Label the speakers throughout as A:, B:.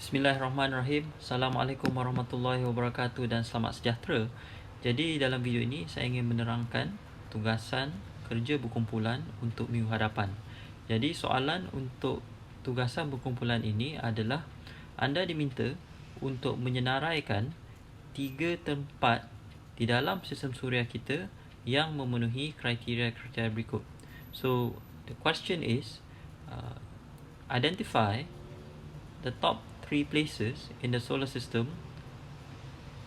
A: Bismillahirrahmanirrahim. Assalamualaikum warahmatullahi wabarakatuh dan selamat sejahtera. Jadi dalam video ini saya ingin menerangkan tugasan kerja berkumpulan untuk minggu hadapan. Jadi soalan untuk tugasan berkumpulan ini adalah anda diminta untuk menyenaraikan 3 tempat di dalam sistem suria kita yang memenuhi kriteria-kriteria berikut. So the question is identify the top 3 places in the solar system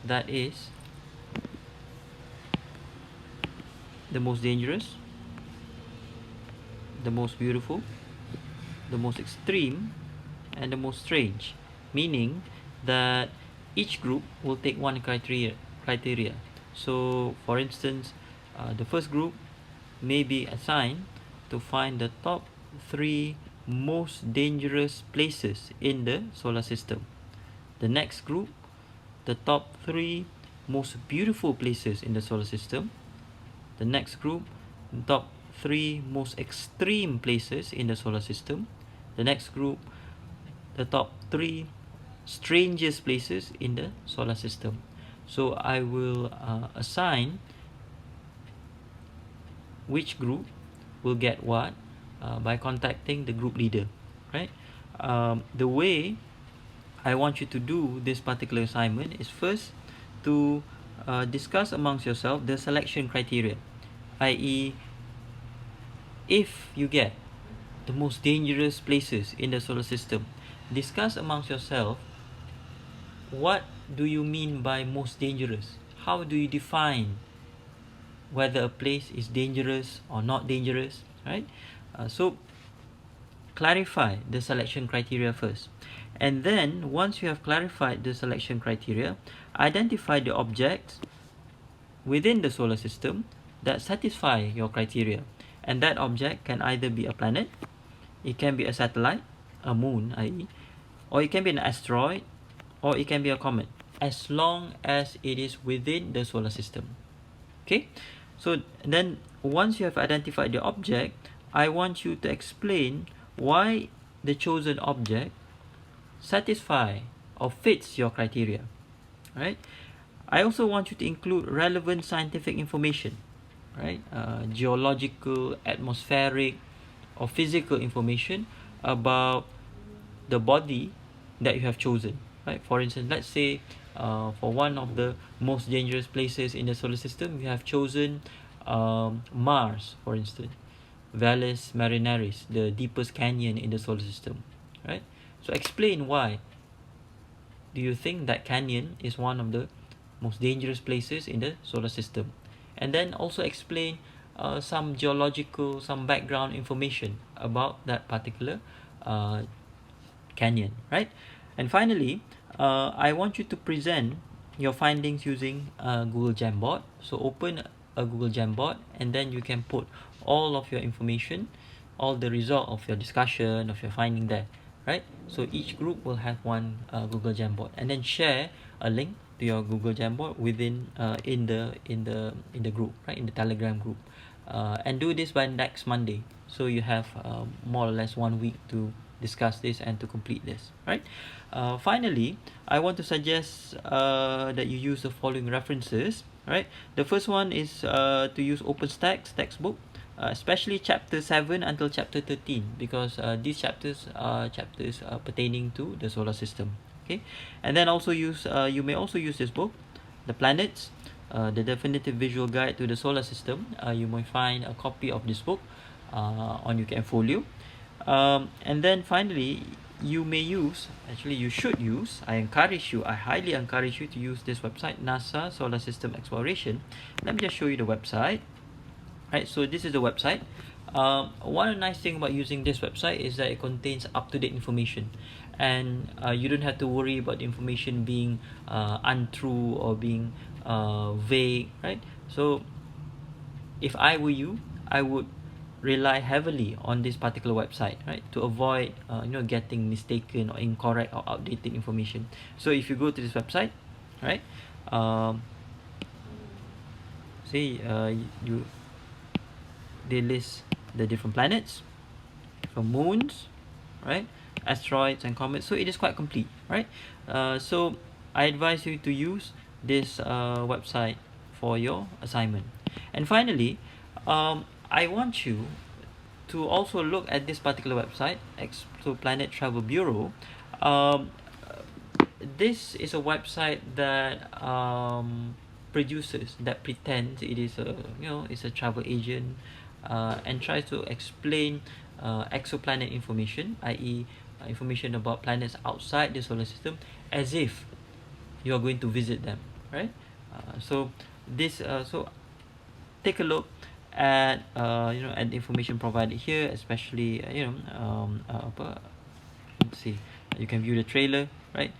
A: that is the most dangerous, the most beautiful, the most extreme, and the most strange, meaning that each group will take one criteria. So for instance, the first group may be assigned to find the top 3 most dangerous places in the solar system. The next group, the top 3 most beautiful places in the solar system. The next group, the top 3 most extreme places in the solar system. The next group, the top 3 strangest places in the solar system. So I will assign which group will get what by contacting the group leader, right? The way I want you to do this particular assignment is first to discuss amongst yourself the selection criteria, i.e. if you get the most dangerous places in the solar system, discuss amongst yourself what do you mean by most dangerous. How do you define whether a place is dangerous or not dangerous, right? So clarify the selection criteria first, and then once you have clarified the selection criteria, identify the objects within the solar system that satisfy your criteria. And that object can either be a planet, it can be a satellite, a moon i.e., or it can be an asteroid, or it can be a comet, as long as it is within the solar system. Okay, so then once you have identified the object, I want you to explain why the chosen object satisfy or fits your criteria, right? I also want you to include relevant scientific information, right? Geological, atmospheric, or physical information about the body that you have chosen, right? For instance, let's say for one of the most dangerous places in the solar system, we have chosen Mars, for instance, Valles Marineris, the deepest canyon in the solar system, right? So explain why do you think that canyon is one of the most dangerous places in the solar system, and then also explain some geological, some background information about that particular canyon, right? And finally, I want you to present your findings using Google Jamboard. So open a Google Jamboard, and then you can put all of your information, all the result of your discussion, of your finding there, right? So each group will have one Google Jamboard, and then share a link to your Google Jamboard within in the group, right, in the Telegram group, and do this by next Monday. So you have more or less 1 week to discuss this and to complete this, right? Finally, I want to suggest that you use the following references, right? The first one is to use OpenStax textbook, especially chapter 7 until chapter 13, because these chapters are chapters pertaining to the solar system. Okay, and then also use you may also use this book, The Planets, the Definitive Visual Guide to the Solar System. You may find a copy of this book on your Folio. And then finally, you may use, actually you should use, I highly encourage you to use this website, NASA Solar System Exploration. Let me just show you the website. Right, so this is the website. One nice thing about using this website is that it contains up-to-date information, and you don't have to worry about the information being untrue or being vague, right? So if I were you, I would rely heavily on this particular website, right, to avoid getting mistaken or incorrect or outdated information. So if you go to this website, right, say they list the different planets, from moons, right, asteroids and comets. So it is quite complete, right? So I advise you to use this website for your assignment. And finally, I want you to also look at this particular website, Exoplanet Travel Bureau. Um, this is a website that produces, that pretends it is a, it's a travel agent, and tries to explain exoplanet information, i.e., information about planets outside the solar system, as if you are going to visit them, right? So take a look at at the information provided here, especially let's see, you can view the trailer, right?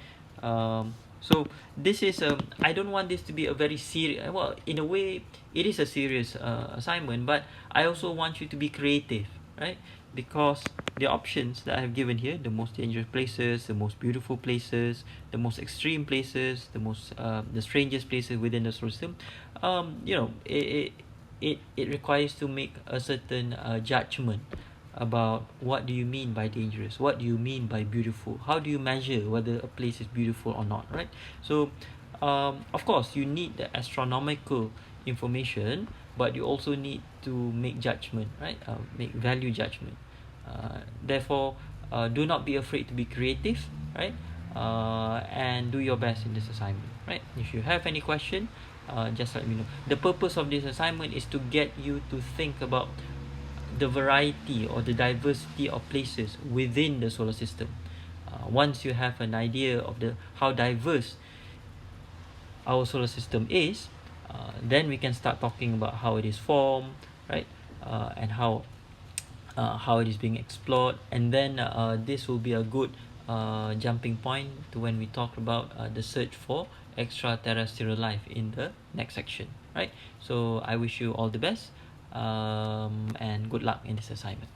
A: So this is I don't want this to be a very serious, well, in a way it is a serious assignment, but I also want you to be creative, right? Because the options that I have given here, the most dangerous places, the most beautiful places, the most extreme places, the strangest places within the solar system, it requires to make a certain judgment about what do you mean by dangerous, what do you mean by beautiful, how do you measure whether a place is beautiful or not, right? So of course you need the astronomical information, but you also need to make judgment, right? Make value judgment. Therefore, do not be afraid to be creative, right? And do your best in this assignment, right? If you have any question, just let me know. The purpose of this assignment is to get you to think about the variety or the diversity of places within the solar system. Once you have an idea of the how diverse our solar system is, then we can start talking about how it is formed, right? And how it is being explored, and then this will be a good jumping point to when we talk about the search for extraterrestrial life in the next section, right? So I wish you all the best, and good luck in this assignment.